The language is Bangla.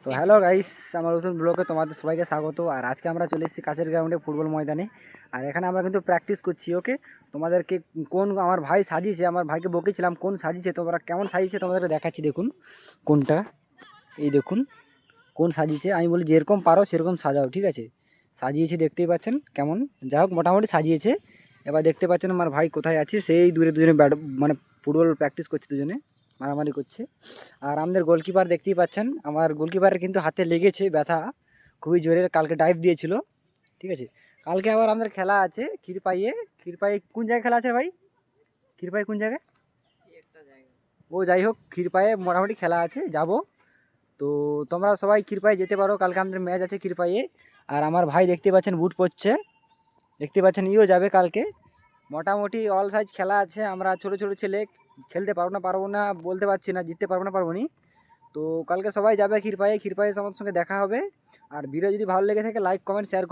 তো হ্যালো গাইস, আমার নতুন ব্লগে তোমাদের সবাইকে স্বাগত। আর আজকে আমরা চলে এসেছি কাছের গ্রাউন্ডে ফুটবল ময়দানে। আর এখানে আমরা কিন্তু প্র্যাকটিস করছি। ওকে, তোমাদেরকে কোন আমার ভাই সাজিয়েছে, আমার ভাইকে বকেছিলাম কোন সাজিয়েছে, তোমরা কেমন সাজিয়েছে তোমাদেরকে দেখাচ্ছি। দেখুন কোনটা, এই দেখুন কোন সাজিয়েছে। আমি বলি যেরকম পারো সেরকম সাজাও, ঠিক আছে? সাজিয়েছি, দেখতেই পাচ্ছেন কেমন। যা হোক, মোটামুটি সাজিয়েছে। এবার দেখতে পাচ্ছেন আমার ভাই কোথায় আছে, সেই দূরে দুজনে মানে ফুটবল প্র্যাকটিস করছে, দুজনে মারামারি করছে। আর আমাদের গোলকিপার দেখতেই পাচ্ছেন, আমার গোলকিপারের কিন্তু হাতে লেগেছে ব্যথা খুবই জোরে, কালকে ডাইভ দিয়েছিল, ঠিক আছে? কালকে আবার আমাদের খেলা আছে ক্ষীরপাইয়ে। ক্ষীরপাই কোন জায়গায় খেলা আছে ভাই? ক্ষীরপাই কোন জায়গায়? ও যাই হোক, ক্ষীরপাইয়ে মোটামুটি খেলা আছে, যাব। তো তোমরা সবাই ক্ষীরপাই যেতে পারো, কালকে আমাদের ম্যাচ আছে ক্ষীরপাইয়ে। আর আমার ভাই দেখতে পাচ্ছেন বুট পরছে, দেখতে পাচ্ছেন, ইও যাবে কালকে। মোটামুটি অল সাইজ খেলা আছে। আমরা ছোট ছোট ছেলে, খেলতে পারবো না বলতে পারছি না, জিততে পারবো না। তো কালকে সবাই যাবে ক্ষীরপাইয়ে। ক্ষীরপাইয়ে আমার সঙ্গে দেখা হবে। আর ভিডিও যদি ভালো লেগে থাকে লাইক কমেন্ট শেয়ার